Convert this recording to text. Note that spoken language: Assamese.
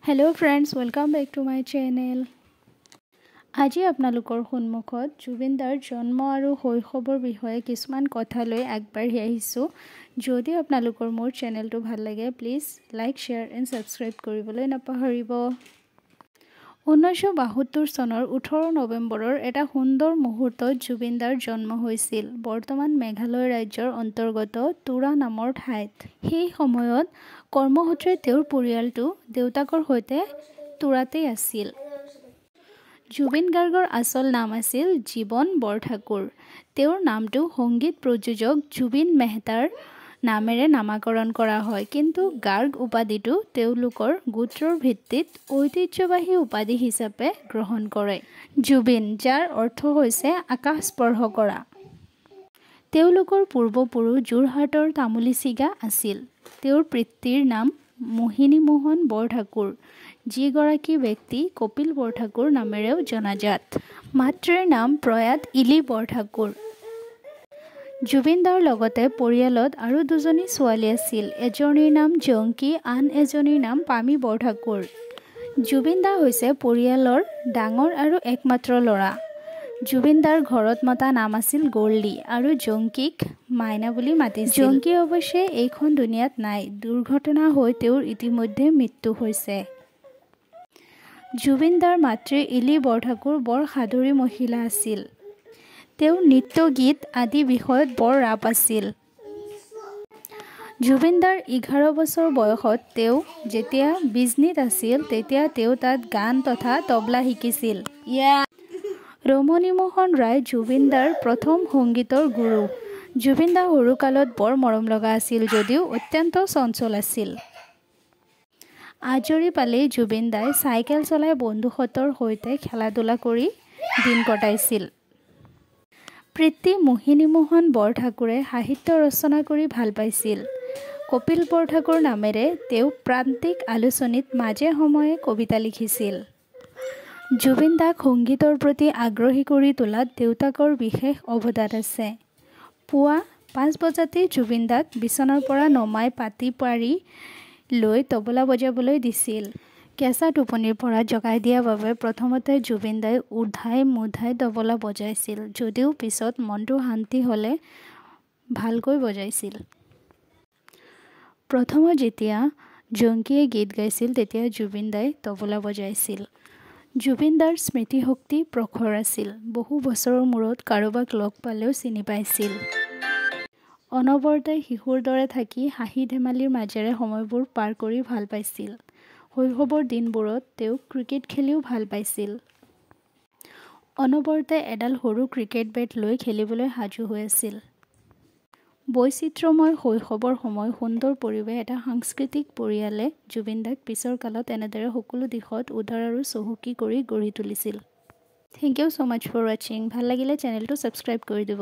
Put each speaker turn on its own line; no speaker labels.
Hello friends, welcome back to my channel. আজি আপোনালোকৰ সন্মুখত জুবিনদাৰ জন্ম আৰু শৈশৱৰ বিষয়ে কিছুমান কথা লৈ আগবাঢ়ি আহিছো। যদি আপোনালোকৰ মোৰ চেনেলটো ভাল লাগে please like, share and subscribe কৰিবলৈ নাপাহৰিব। 1972 চনৰ 18 নৱেম্বৰৰ এটা সুন্দৰ মুহূৰ্তত জুবিনদাৰ জন্ম হৈছিল বৰ্তমান মেঘালয় ৰাজ্যৰ অন্তৰ্গত তুৰা নামৰ ঠাইত। সেই সময়ত কৰ্মসূত্ৰে তেওঁৰ পৰিয়ালটো দেউতাকৰ সৈতে তুৰাতেই আছিল। জুবিন গাৰ্গৰ আচল নাম আছিল জীৱন বৰঠাকুৰ। তেওঁৰ নামটো সংগীত প্ৰযোজক জুবিন মেহতাৰ নামেৰে নামাকৰণ কৰা হয়, কিন্তু গাৰ্গ উপাধিটো তেওঁলোকৰ গোত্ৰৰ ভিত্তিত ঐতিহ্যবাহী উপাধি হিচাপে গ্ৰহণ কৰে। জুবিন, যাৰ অৰ্থ হৈছে আকাশ স্পৰ্শ কৰা। তেওঁলোকৰ পূৰ্বপুৰুষ যোৰহাটৰ তামুলীচিগা আছিল। তেওঁৰ পিতৃৰ নাম মোহিনী মোহন বৰঠাকুৰ, যিগৰাকী ব্যক্তি কপিল বৰঠাকুৰ নামেৰেও জনাজাত। মাতৃৰ নাম প্ৰয়াত ইলি বৰঠাকুৰ। জুবিনদাৰ লগতে পৰিয়ালত আৰু দুজনী ছোৱালী আছিল। এজনীৰ নাম জংকী, আন এজনীৰ নাম পামী বৰঠাকুৰ। জুবিনদা হৈছে পৰিয়ালৰ ডাঙৰ আৰু একমাত্ৰ ল'ৰা। জুবিনদাৰ ঘৰত মতা নাম আছিল গল্ডি আৰু জংকীক মাইনা বুলি মাতিছিল। জংকী অৱশ্যে এইখন দুনিয়াত নাই। দুৰ্ঘটনা হৈ তেওঁৰ ইতিমধ্যে মৃত্যু হৈছে। জুবিনদাৰ মাতৃ ইলি বৰঠাকুৰ বৰ সাদৰী মহিলা আছিল। তেওঁ নৃত্য, গীত আদি বিষয়ত বৰ ৰাপ আছিল। জুবিনদাৰ 11 বছৰ বয়সত তেওঁ যেতিয়া বিজনীত আছিল তেতিয়া তেওঁ তাত গান তথা তবলা শিকিছিল। ৰমণী মোহন ৰায় জুবিনদাৰ প্ৰথম সংগীতৰ গুৰু। জুবিনদা সৰুকালত বৰ মৰমলগা আছিল যদিও অত্যন্ত চঞ্চল আছিল। আজৰি পালেই জুবিনদাই চাইকেল চলাই বন্ধুহঁতৰ সৈতে খেলা-ধূলা কৰি দিন কটাইছিল। পিতৃ মোহিনী মোহন বৰঠাকুৰে সাহিত্য ৰচনা কৰি ভাল পাইছিল। কপিল বৰঠাকুৰ নামেৰে তেওঁ প্ৰান্তিক আলোচনীত মাজে সময়ে কবিতা লিখিছিল। জুবিনদাক সংগীতৰ প্ৰতি আগ্ৰহী কৰি তোলাত দেউতাকৰ বিশেষ অৱদান আছে। পুৱা 5 বজাতেই জুবিনদাক বিচনাৰ পৰা নমাই পাটি পাৰি লৈ তবলা বজাবলৈ দিছিল। কেঁচা টোপনিৰ পৰা জগাই দিয়াৰ বাবে প্ৰথমতে জুবিনদাই উধাই মুধাই তবলা বজাইছিল, যদিও পিছত মনটো শান্তি হ'লে ভালকৈ বজাইছিল। প্ৰথমত যেতিয়া জংকীয়ে গীত গাইছিল তেতিয়া জুবিনদাই তবলা বজাইছিল। জুবিনদাৰ স্মৃতিশক্তি প্ৰখৰ আছিল। বহু বছৰৰ মূৰত কাৰোবাক লগ পালেও চিনি পাইছিল। অনবৰতে শিশুৰ দৰে থাকি হাঁহি ধেমালিৰ মাজেৰে সময়বোৰ পাৰ কৰি ভাল পাইছিল। শৈশৱৰ দিনবোৰত তেওঁ ক্ৰিকেট খেলিও ভাল পাইছিল। অনবৰতে এডাল সৰু ক্ৰিকেট বেট লৈ খেলিবলৈ সাজু হৈ আছিল। বৈচিত্ৰ্যময় শৈশৱৰ সময়, সুন্দৰ পৰিৱেশ, এটা সাংস্কৃতিক পৰিয়ালে জুবিনদাক পিছৰ কালত এনেদৰে সকলো দিশত উদাৰ আৰু চহকী কৰি গঢ়ি তুলিছিল। Thank you so much for watching। ভাল লাগিলে চেনেলটো ছাবস্ক্ৰাইব কৰি দিব।